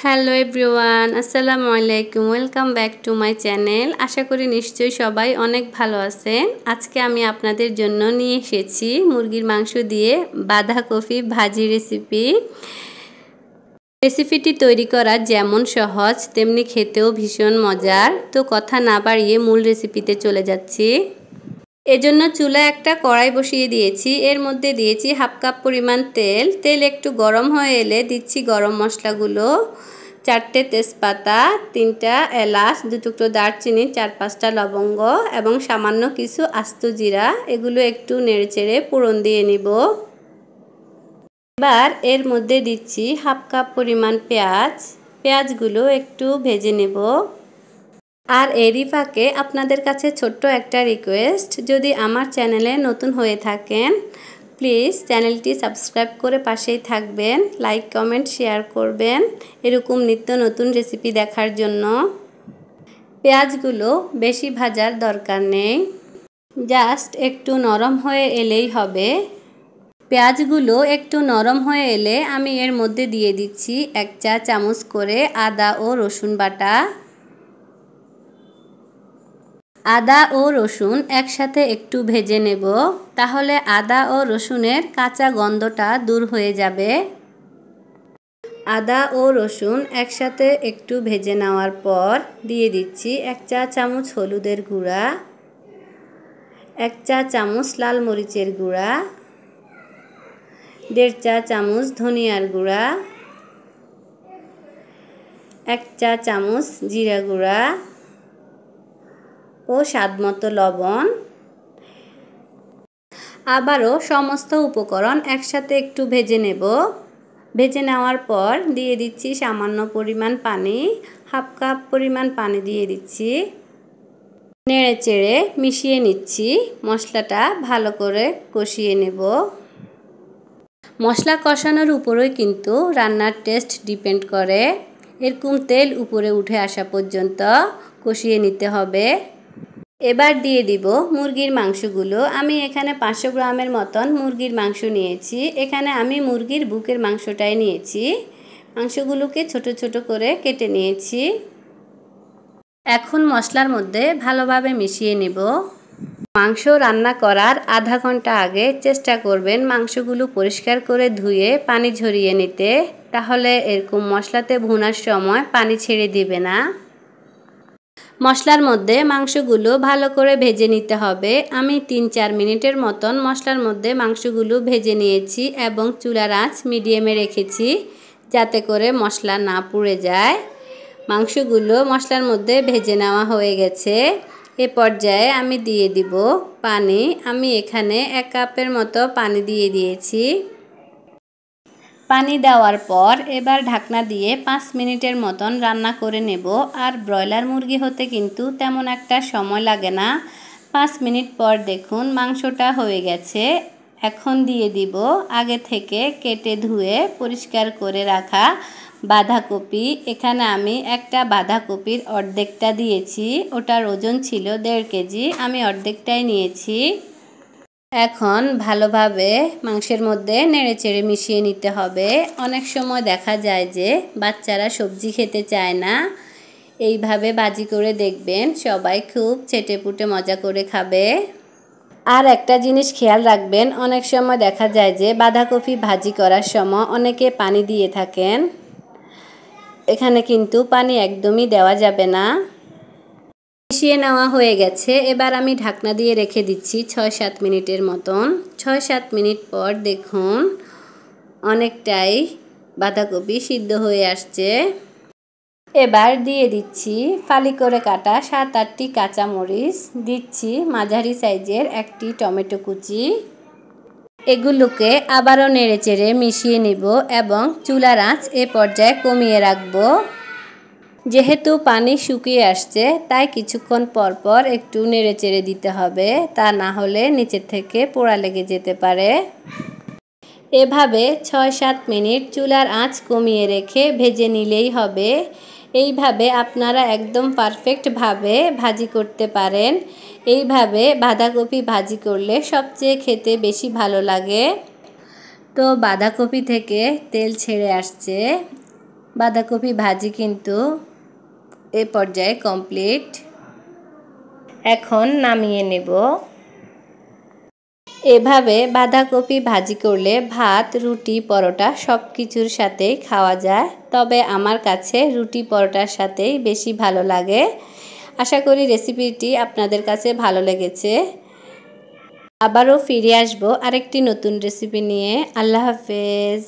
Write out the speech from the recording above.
Hello everyone, আসসালামু আলাইকুম। Welcome back to my channel. আশা করি নিশ্চয়ই সবাই অনেক ভালো আছেন। আজকে আমি আপনাদের জন্য নিয়ে এসেছি মুরগির মাংস দিয়ে বাঁধাকপি ভাজি রেসিপি। রেসিপিটি তৈরি করা যেমন সহজ তেমনি খেতেও ভীষণ মজার। তো কথা না বাড়িয়ে মূল রেসিপিতে চলে যাচ্ছি। এজন্য চুলায় একটা কড়াই বসিয়ে দিয়েছি। এর মধ্যে দিয়েছি হাফ কাপ পরিমাণ তেল। তেল একটু গরম হয়ে এলে দিচ্ছি গরম মশলাগুলো। 4টে তেজপাতা, 3টা এলাচ, 2 টুকরো দারচিনি, 4-5টা লবঙ্গ এবং সামান্য কিছু আস্ত জিরা। এগুলো একটু নেড়েচেড়ে ফোড়ন দিয়ে নিব। এবার এর মধ্যে দিচ্ছি হাফ কাপ পরিমাণ পেঁয়াজ। পেঁয়াজগুলো একটু ভেজে নেব। আর এরই ফাঁকে আপনাদের কাছে ছোট্ট একটা রিকোয়েস্ট, যদি আমার চ্যানেলে নতুন হয়ে থাকেন প্লিজ চ্যানেলটি সাবস্ক্রাইব করে পাশেই থাকবেন, লাইক কমেন্ট শেয়ার করবেন এরকম নিত্য নতুন রেসিপি দেখার জন্য। পেঁয়াজগুলো বেশি ভাজার দরকার নেই, জাস্ট একটু নরম হয়ে এলেই হবে। পেঁয়াজগুলো একটু নরম হয়ে এলে আমি এর মধ্যে দিয়ে দিচ্ছি 1 চা চামচ করে আদা ও রসুন বাটা। আদা ও রসুন একসাথে একটু ভেজে নেব, তাহলে আদা ও রসুনের কাঁচা গন্ধটা দূর হয়ে যাবে। আদা ও রসুন একসাথে একটু ভেজে নেওয়ার পর দিয়ে দিচ্ছি 1 চা চামচ হলুদের গুঁড়া, 1 চা চামচ লাল মরিচের গুঁড়া, 1.5 চা চামচ ধনিয়ার গুঁড়া, 1 চা চামচ জিরা গুঁড়া ও স্বাদমতো লবণ। আবারও সমস্ত উপকরণ একসাথে একটু ভেজে নেব। ভেজে নেওয়ার পর দিয়ে দিচ্ছি সামান্য পরিমাণ পানি, হাফ কাপ পরিমাণ পানি দিয়ে দিচ্ছি। নেড়েচেড়ে মিশিয়ে নিচ্ছি। মশলাটা ভালো করে কষিয়ে নেব। মশলা কষানোর উপরেই কিন্তু রান্নার টেস্ট ডিপেন্ড করে। এরকম তেল উপরে উঠে আসা পর্যন্ত কষিয়ে নিতে হবে। এবার দিয়ে দিব মুরগির মাংসগুলো। আমি এখানে 500 গ্রামের মতন মুরগির মাংস নিয়েছি। এখানে আমি মুরগির বুকের মাংসটাই নিয়েছি। মাংসগুলোকে ছোট ছোট করে কেটে নিয়েছি। এখন মশলার মধ্যে ভালোভাবে মিশিয়ে নেব। মাংস রান্না করার আধা ঘন্টা আগে চেষ্টা করবেন মাংসগুলো পরিষ্কার করে ধুয়ে পানি ঝরিয়ে নিতে, তাহলে এরকম মশলাতে ভুনার সময় পানি ছেড়ে দিবে না। মশলার মধ্যে মাংসগুলো ভালো করে ভেজে নিতে হবে। আমি 3-4 মিনিটের মতন মশলার মধ্যে মাংসগুলো ভেজে নিয়েছি এবং চুলার আঁচ মিডিয়ামে রেখেছি যাতে করে মশলা না পুড়ে যায়। মাংসগুলো মশলার মধ্যে ভেজে নেওয়া হয়ে গেছে। এ পর্যায়ে আমি দিয়ে দিব পানি। আমি এখানে 1 কাপের মতো পানি দিয়ে দিয়েছি। পানি দেওয়ার পর এবার ঢাকনা দিয়ে 5 মিনিটের মতন রান্না করে নেব। আর ব্রয়লার মুরগি হতে কিন্তু তেমন একটা সময় লাগে না। 5 মিনিট পর দেখুন মাংসটা হয়ে গেছে। এখন দিয়ে দিব আগে থেকে কেটে ধুয়ে পরিষ্কার করে রাখা বাঁধাকপি। এখানে আমি একটা বাঁধাকপির অর্ধেকটা দিয়েছি। ওটার ওজন ছিল 1.5 কেজি, আমি অর্ধেকটাই নিয়েছি। এখন ভালোভাবে মাংসের মধ্যে নেড়েচেড়ে মিশিয়ে নিতে হবে। অনেক সময় দেখা যায় যে বাচ্চারা সবজি খেতে চায় না। এইভাবে ভাজি করে দেখবেন, সবাই খুব চেটেপুটে মজা করে খাবে। আর একটা জিনিস খেয়াল রাখবেন, অনেক সময় দেখা যায় যে বাঁধাকপি ভাজি করার সময় অনেকে পানি দিয়ে থাকেন। এখানে কিন্তু পানি একদমই দেওয়া যাবে না। মিশিয়ে নেওয়া হয়ে গেছে। এবার আমি ঢাকনা দিয়ে রেখে দিচ্ছি 6-7 মিনিটের মতন। 6-7 মিনিট পর দেখুন অনেকটাই বাঁধাকপি সিদ্ধ হয়ে আসছে। এবার দিয়ে দিচ্ছি ফালি করে কাটা 7-8টি কাঁচামরিচ, দিচ্ছি মাঝারি সাইজের একটি টমেটো কুচি। এগুলোকে আবারও নেড়েচেড়ে মিশিয়ে নিব এবং চুলার আঁচ এ পর্যায়ে কমিয়ে রাখব। যেহেতু পানি শুকিয়ে আসছে তাই কিছুক্ষণ পর পর একটু নেড়েচেড়ে দিতে হবে, তা না হলে নিচে থেকে পোড়া লেগে যেতে পারে। এভাবে 6-7 মিনিট চুলার আঁচ কমিয়ে রেখে ভেজে নিলেই হবে। এইভাবে আপনারা একদম পারফেক্টভাবে ভাজি করতে পারেন। এইভাবে বাঁধাকপি ভাজি করলে সবচেয়ে খেতে বেশি ভালো লাগে। তো বাঁধাকপি থেকে তেল ছেড়ে আসছে। বাঁধাকপি ভাজি কিন্তু এ পর্যায়ে কমপ্লিট। এখন নামিয়ে নেব। এভাবে বাঁধাকপি ভাজি করলে ভাত, রুটি, পরোটা সব কিছুর সাথেই খাওয়া যায়। তবে আমার কাছে রুটি পরোটার সাথেই বেশি ভালো লাগে। আশা করি রেসিপিটি আপনাদের কাছে ভালো লেগেছে। আবারও ফিরে আসবো আরেকটি নতুন রেসিপি নিয়ে। আল্লাহ হাফেজ।